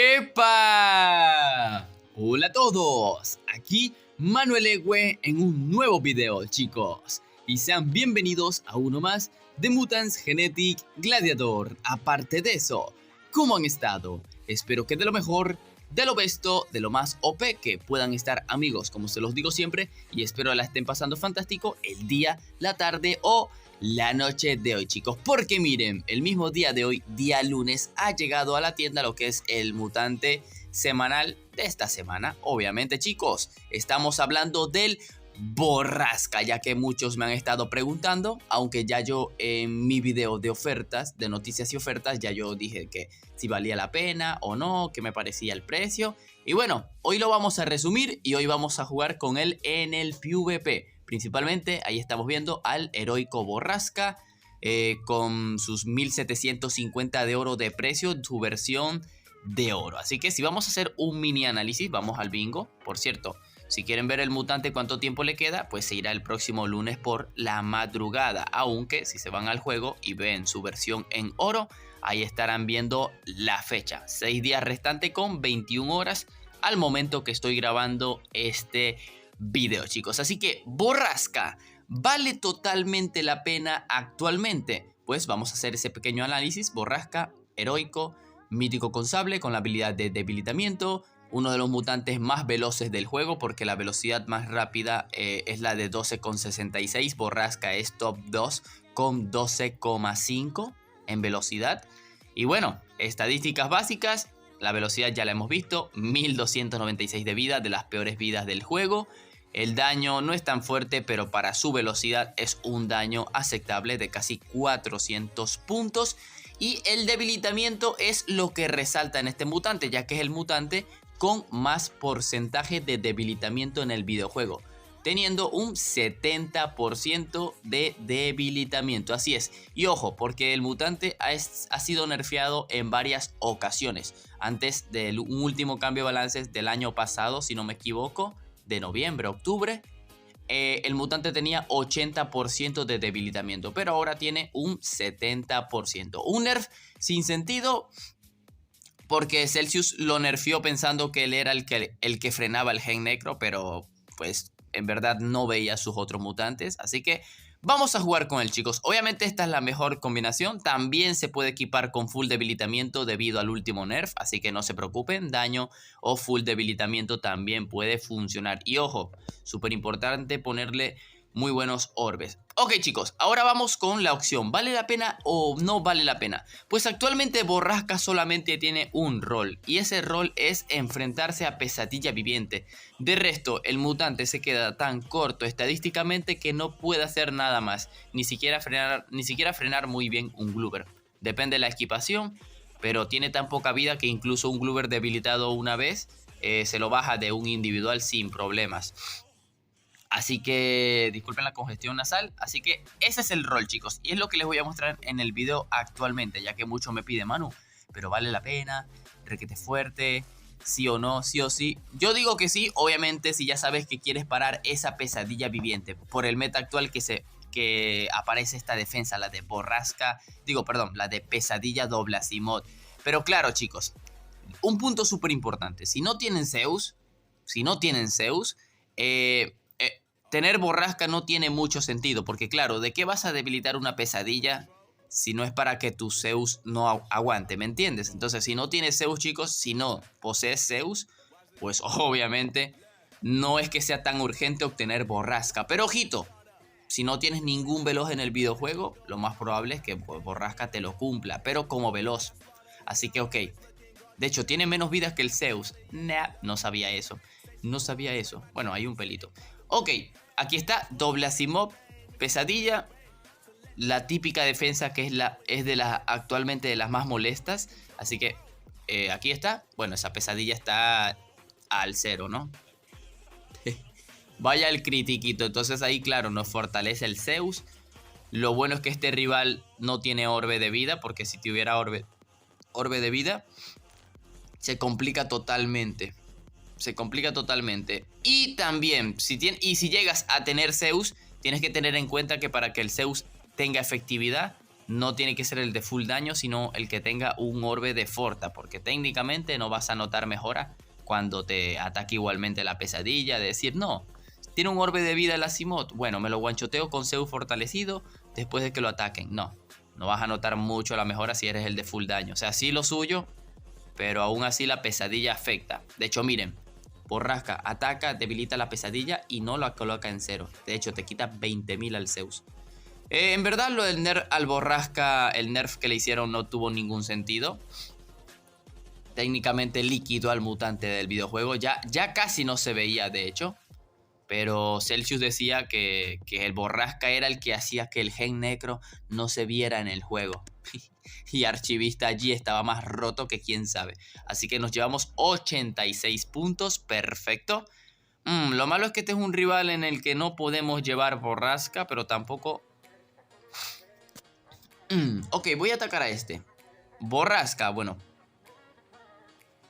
¡Epa! Hola a todos, aquí Manuel Ewe en un nuevo video, chicos. Y sean bienvenidos a uno más de Mutants Genetic Gladiator. Aparte de eso, ¿cómo han estado? Espero que de lo mejor, de lo besto, de lo más OP que puedan estar, amigos, como se los digo siempre. Y espero la estén pasando fantástico el día, la tarde o la noche de hoy, chicos, porque miren, el mismo día de hoy, día lunes, ha llegado a la tienda lo que es el mutante semanal de esta semana. Obviamente, chicos, estamos hablando del Borrasca, ya que muchos me han estado preguntando, aunque ya yo en mi video de ofertas, de noticias y ofertas, ya yo dije que si valía la pena o no, que me parecía el precio. Y bueno, hoy lo vamos a resumir y hoy vamos a jugar con él en el PvP. Principalmente ahí estamos viendo al heroico Borrasca con sus 1750 de oro de precio, su versión de oro. Así que si vamos a hacer un mini análisis, vamos al bingo. Por cierto, si quieren ver el mutante cuánto tiempo le queda, pues se irá el próximo lunes por la madrugada. Aunque si se van al juego y ven su versión en oro, ahí estarán viendo la fecha. 6 días restantes con 21 horas al momento que estoy grabando este video, chicos. Así que Borrasca, ¿vale totalmente la pena actualmente? Pues vamos a hacer ese pequeño análisis. Borrasca, heroico, mítico con sable, con la habilidad de debilitamiento, uno de los mutantes más veloces del juego, porque la velocidad más rápida es la de 12,66. Borrasca es top 2 con 12,5 en velocidad. Y bueno, estadísticas básicas. La velocidad ya la hemos visto, 1296 de vida, de las peores vidas del juego. El daño no es tan fuerte, pero para su velocidad es un daño aceptable de casi 400 puntos. Y el debilitamiento es lo que resalta en este mutante, ya que es el mutante con más porcentaje de debilitamiento en el videojuego, teniendo un 70% de debilitamiento. Así es. Y ojo, porque el mutante ha sido nerfeado en varias ocasiones. Antes del último cambio de balances del año pasado, si no me equivoco, de noviembre, octubre, el mutante tenía 80% de debilitamiento, pero ahora tiene un 70%. Un nerf sin sentido, porque Celsius lo nerfeó pensando que él era el que frenaba el gen necro, pero pues en verdad no veía sus otros mutantes. Así que vamos a jugar con él, chicos. Obviamente esta es la mejor combinación. También se puede equipar con full debilitamiento debido al último nerf, así que no se preocupen. Daño o full debilitamiento también puede funcionar. Y ojo, súper importante ponerle muy buenos orbes. Ok, chicos, ahora vamos con la opción. ¿Vale la pena o no vale la pena? Pues actualmente Borrasca solamente tiene un rol, y ese rol es enfrentarse a Pesadilla Viviente. De resto, el mutante se queda tan corto estadísticamente que no puede hacer nada más, ni siquiera frenar muy bien un Gloober. Depende de la equipación, pero tiene tan poca vida que incluso un Gloober debilitado una vez se lo baja de un individual sin problemas. Así que disculpen la congestión nasal. Así que ese es el rol, chicos. Y es lo que les voy a mostrar en el video actualmente, ya que mucho me pide, Manu, pero vale la pena, requete fuerte, sí o no, sí o sí. Yo digo que sí, obviamente, si ya sabes que quieres parar esa Pesadilla Viviente. Por el meta actual que aparece esta defensa, la de Borrasca, la de Pesadilla Doblasimod. Pero claro, chicos, un punto súper importante. Si no tienen Zeus, tener Borrasca no tiene mucho sentido, porque claro, ¿de qué vas a debilitar una pesadilla si no es para que tu Zeus no aguante? ¿Me entiendes? Entonces, si no tienes Zeus, chicos, si no posees Zeus, pues obviamente no es que sea tan urgente obtener Borrasca. Pero ojito, si no tienes ningún veloz en el videojuego, lo más probable es que Borrasca te lo cumpla, pero como veloz. Así que ok. De hecho, tiene menos vidas que el Zeus. Nah, no sabía eso. No sabía eso. Bueno, hay un pelito. Ok, aquí está Doblasimod, Pesadilla, la típica defensa que es actualmente de las más molestas. Así que aquí está. Bueno, esa Pesadilla está al 0, ¿no? Vaya el critiquito. Entonces ahí, claro, nos fortalece el Zeus. Lo bueno es que este rival no tiene orbe de vida, porque si tuviera orbe de vida, se complica totalmente. Y también, si llegas a tener Zeus, tienes que tener en cuenta que para que el Zeus tenga efectividad, no tiene que ser el de full daño, sino el que tenga un orbe de Forta, porque técnicamente no vas a notar mejora cuando te ataque igualmente la pesadilla, de decir, no, tiene un orbe de vida el Asimov, bueno, me lo guanchoteo con Zeus fortalecido después de que lo ataquen. No, no vas a notar mucho la mejora si eres el de full daño. O sea, sí lo suyo, pero aún así la pesadilla afecta. De hecho, miren, Borrasca ataca, debilita la pesadilla y no la coloca en cero. De hecho, te quita 20.000 al Zeus. En verdad, lo del nerf al Borrasca, el nerf que le hicieron no tuvo ningún sentido. Técnicamente líquido al mutante del videojuego. Ya casi no se veía, de hecho. Pero Celsius decía que el Borrasca era el que hacía que el gen necro no se viera en el juego. Y Archivista allí estaba más roto que quién sabe. Así que nos llevamos 86 puntos. Perfecto. Lo malo es que este es un rival en el que no podemos llevar Borrasca, pero tampoco... Ok, voy a atacar a este. Borrasca, bueno.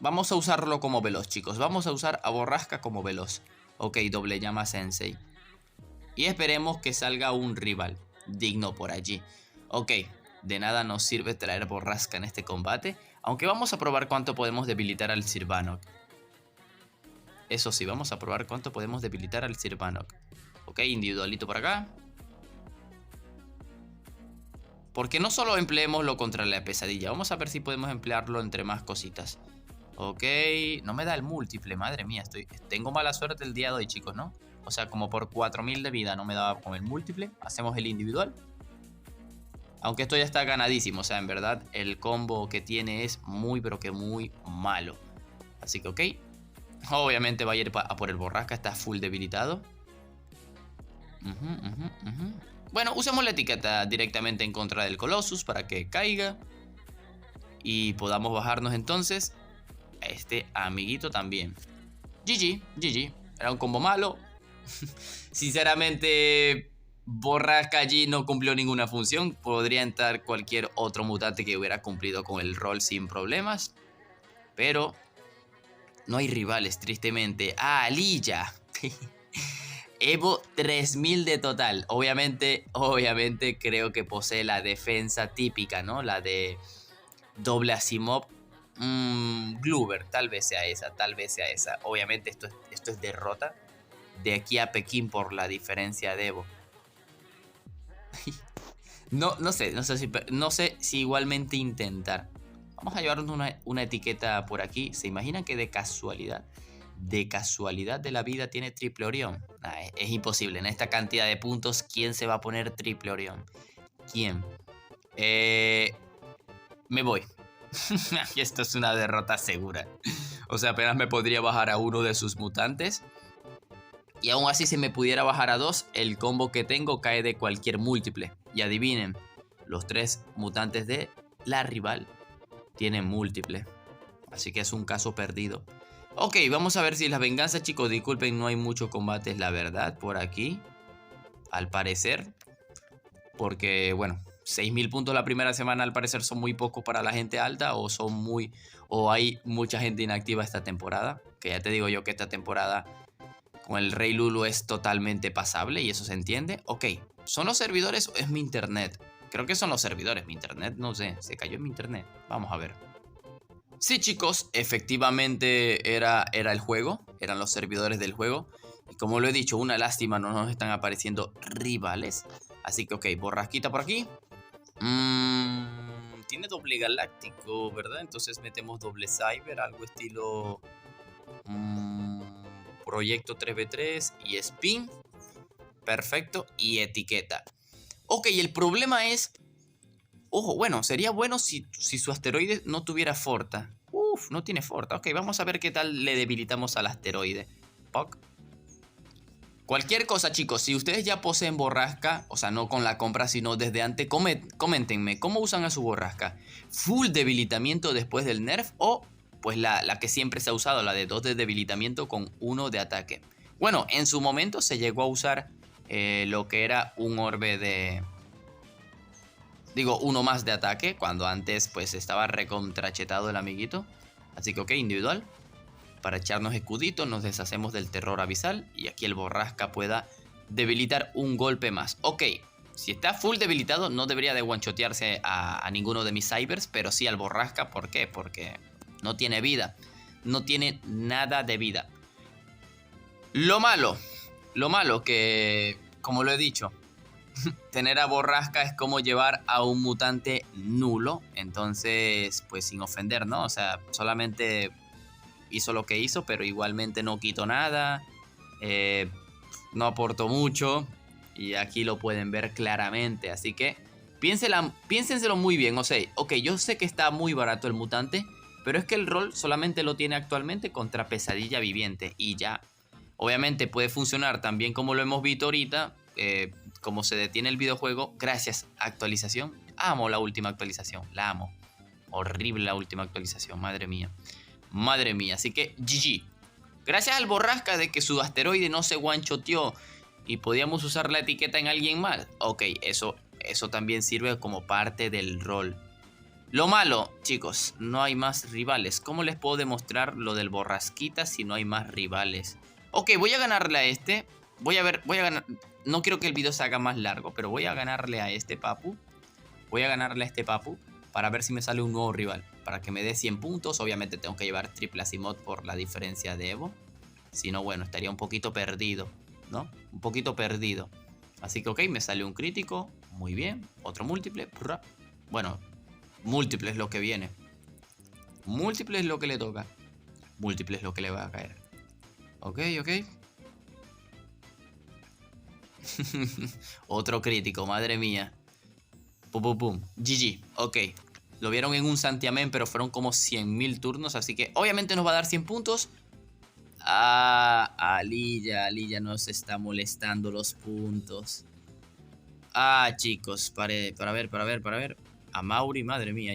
Vamos a usarlo como veloz, chicos. Vamos a usar a Borrasca como veloz. Ok, doble llama Sensei. Y esperemos que salga un rival digno por allí. Ok, de nada nos sirve traer Borrasca en este combate. Aunque vamos a probar cuánto podemos debilitar al Sirvanok. Eso sí, vamos a probar cuánto podemos debilitar al Sirvanok. Ok, individualito por acá. Porque no solo empleémoslo contra la pesadilla. Vamos a ver si podemos emplearlo entre más cositas. Ok, no me da el múltiple, madre mía, tengo mala suerte el día de hoy, chicos, ¿no? O sea, como por 4000 de vida no me daba con el múltiple. Hacemos el individual. Aunque esto ya está ganadísimo, o sea, en verdad el combo que tiene es muy, pero que muy malo. Así que ok. Obviamente va a ir a por el Borrasca, está full debilitado. Bueno, usemos la etiqueta directamente en contra del Colossus para que caiga. Y podamos bajarnos entonces a este amiguito también. GG. Era un combo malo. Sinceramente, Borrasca allí no cumplió ninguna función. Podría entrar cualquier otro mutante que hubiera cumplido con el rol sin problemas. Pero no hay rivales, tristemente. ¡Ah, Lilla! Evo 3000 de total. Obviamente creo que posee la defensa típica, ¿no? La de doble Asimov. Gloober, tal vez sea esa. Obviamente esto es derrota. De aquí a Pekín por la diferencia de Evo. No sé si igualmente intentar. Vamos a llevarnos una etiqueta por aquí. ¿Se imaginan que de casualidad de la vida tiene triple Orión? Nah, es imposible. En esta cantidad de puntos, ¿quién se va a poner triple Orión? ¿Quién? Me voy. Esto es una derrota segura. O sea, apenas me podría bajar a uno de sus mutantes. Y aún así, si me pudiera bajar a 2, el combo que tengo cae de cualquier múltiple. Y adivinen, los 3 mutantes de la rival tienen múltiple. Así que es un caso perdido. Ok, vamos a ver si la venganza, chicos. Disculpen, no hay muchos combates, la verdad, por aquí. Al parecer. Porque, bueno, 6000 puntos la primera semana al parecer son muy pocos para la gente alta. O hay mucha gente inactiva esta temporada. Que ya te digo yo que esta temporada con el Rey Lulu es totalmente pasable y eso se entiende. Ok, ¿son los servidores o es mi internet? Creo que son los servidores, mi internet, no sé, se cayó en mi internet. Vamos a ver. Sí, chicos, efectivamente era el juego, eran los servidores del juego. Y como lo he dicho, una lástima, no nos están apareciendo rivales. Así que ok, Borrasquita por aquí. Tiene doble galáctico, ¿verdad? Entonces metemos doble cyber, algo estilo... Proyecto 3v3 y spin. Perfecto. Y etiqueta. Ok, el problema es... Ojo, bueno, sería bueno si su asteroide no tuviera Forta. Uf, no tiene Forta. Ok, vamos a ver qué tal le debilitamos al asteroide. Puck. Cualquier cosa, chicos, si ustedes ya poseen Borrasca, o sea, no con la compra, sino desde antes, coméntenme, ¿cómo usan a su Borrasca? ¿Full debilitamiento después del nerf o pues la que siempre se ha usado, la de 2 de debilitamiento con 1 de ataque? Bueno, en su momento se llegó a usar lo que era un orbe de... Digo, 1 más de ataque, cuando antes pues estaba recontrachetado el amiguito. Así que ok, individual. Para echarnos escuditos, nos deshacemos del terror abisal y aquí el Borrasca pueda debilitar un golpe más. Ok, si está full debilitado no debería de one-shotearse a ninguno de mis cybers, pero sí al Borrasca. ¿Por qué? Porque no tiene vida. No tiene nada de vida. Lo malo que, como lo he dicho, tener a Borrasca es como llevar a un mutante nulo. Entonces, pues sin ofender, ¿no? O sea, solamente hizo lo que hizo, pero igualmente no quitó nada. No aportó mucho. Y aquí lo pueden ver claramente. Así que piénsenselo muy bien. O sea, ok, yo sé que está muy barato el mutante, pero es que el rol solamente lo tiene actualmente contra Pesadilla Viviente. Y ya. Obviamente puede funcionar también como lo hemos visto ahorita. Como se detiene el videojuego. Gracias a actualización. Amo la última actualización. La amo. Horrible la última actualización. Madre mía. Madre mía. Así que GG. Gracias al Borrasca de que su asteroide no se one-shoteó y podíamos usar la etiqueta en alguien más. Ok, eso también sirve como parte del rol. Lo malo, chicos, no hay más rivales. ¿Cómo les puedo demostrar lo del Borrasquita si no hay más rivales? Ok, voy a ganarle a este. Voy a ganar. No quiero que el video se haga más largo, pero voy a ganarle a este papu. Voy a ganarle a este papu para ver si me sale un nuevo rival. Para que me dé 100 puntos. Obviamente tengo que llevar triple Asimov por la diferencia de Evo. Si no, bueno, estaría un poquito perdido, ¿no? Un poquito perdido. Así que ok, me sale un crítico. Muy bien. Otro múltiple. Bueno, múltiple es lo que viene. Múltiple es lo que le toca. Múltiple es lo que le va a caer. Ok. Otro crítico, madre mía. Pum. GG, ok. Lo vieron en un santiamén, pero fueron como 100.000 turnos. Así que obviamente nos va a dar 100 puntos. Alilla nos está molestando los puntos. Chicos, para ver. A Mauri, madre mía.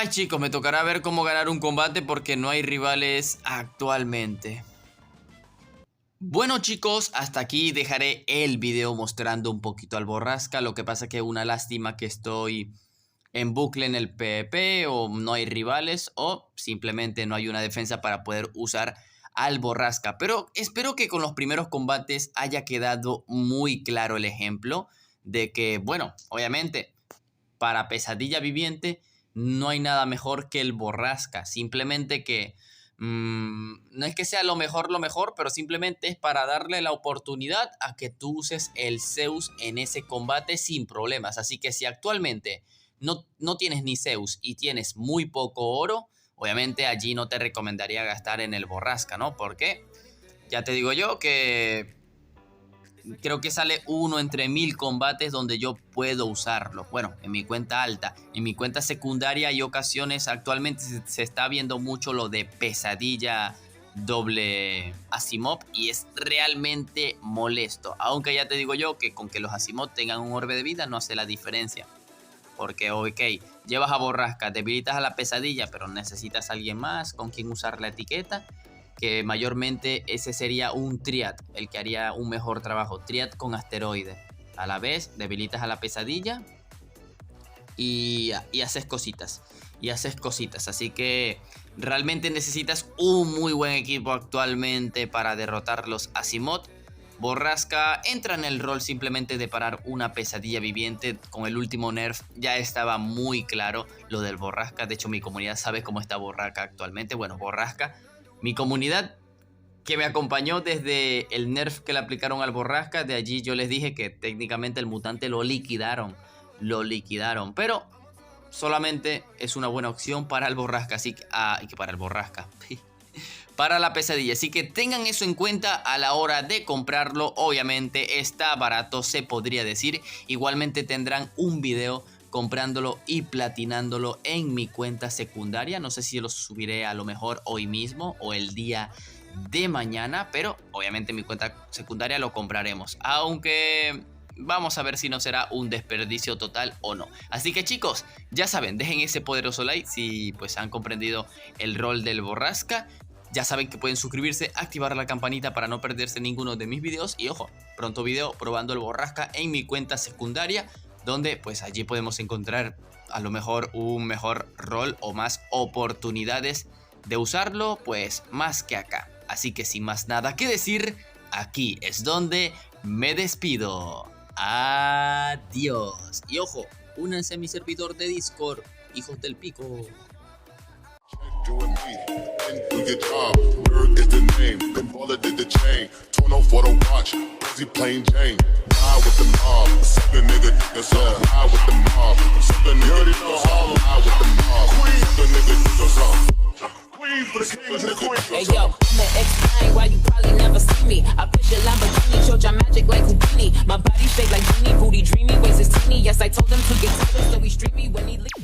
Chicos, me tocará ver cómo ganar un combate porque no hay rivales actualmente. Bueno chicos, hasta aquí dejaré el video mostrando un poquito al Borrasca. Lo que pasa que una lástima que estoy en bucle en el PvP o no hay rivales o simplemente no hay una defensa para poder usar al Borrasca. Pero espero que con los primeros combates haya quedado muy claro el ejemplo de que, bueno, obviamente para Pesadilla Viviente no hay nada mejor que el Borrasca. Simplemente que no es que sea lo mejor, pero simplemente es para darle la oportunidad a que tú uses el Zeus en ese combate sin problemas. Así que si actualmente no tienes ni Zeus y tienes muy poco oro, obviamente allí no te recomendaría gastar en el Borrasca, ¿no? Porque ya te digo yo que creo que sale uno entre 1000 combates donde yo puedo usarlo. Bueno, en mi cuenta alta. En mi cuenta secundaria hay ocasiones, actualmente se está viendo mucho lo de Pesadilla doble Asimov y es realmente molesto. Aunque ya te digo yo que con que los Asimov tengan un orbe de vida no hace la diferencia. Porque, ok, llevas a Borrasca, debilitas a la Pesadilla, pero necesitas a alguien más con quien usar la etiqueta. Que mayormente ese sería un Triad, el que haría un mejor trabajo. Triad con asteroide. A la vez, debilitas a la Pesadilla y haces cositas. Así que realmente necesitas un muy buen equipo actualmente para derrotar los Asimov. Borrasca entra en el rol simplemente de parar una Pesadilla Viviente. Con el último nerf ya estaba muy claro lo del Borrasca. De hecho, mi comunidad sabe cómo está Borrasca actualmente. Bueno, Borrasca, mi comunidad que me acompañó desde el nerf que le aplicaron al Borrasca, de allí yo les dije que técnicamente el mutante lo liquidaron. Pero solamente es una buena opción para el Borrasca. Así que, para el Borrasca. Para la Pesadilla, así que tengan eso en cuenta a la hora de comprarlo. Obviamente está barato, se podría decir. Igualmente tendrán un video comprándolo y platinándolo en mi cuenta secundaria. No sé si lo subiré a lo mejor hoy mismo o el día de mañana, pero obviamente en mi cuenta secundaria lo compraremos, aunque vamos a ver si no será un desperdicio total o no. Así que chicos, ya saben, dejen ese poderoso like si pues han comprendido el rol del Borrasca. Ya saben que pueden suscribirse, activar la campanita para no perderse ninguno de mis videos. Y ojo, pronto video probando el Borrasca en mi cuenta secundaria, donde pues allí podemos encontrar a lo mejor un mejor rol o más oportunidades de usarlo, pues más que acá. Así que sin más nada que decir, aquí es donde me despido. Adiós. Y ojo, únanse a mi servidor de Discord, hijos del pico. Doing me, and do your job. Word is the name, then baller did the chain. Tono for the watch, Uzi plain Jane. Ride with the mob, suck a nigga, niggas up. Ride with the mob, suck a nigga, niggas up. Ride with the mob, suck a nigga, niggas up. Queen for the king to the queen. Hey yo, I'ma explain why you probably never see me. I push a Lamborghini, showed your magic like Houdini. My body shaped like Genie, booty dreamy, waist is teeny. Yes, I told him to get taller, so he streamed me when he leave.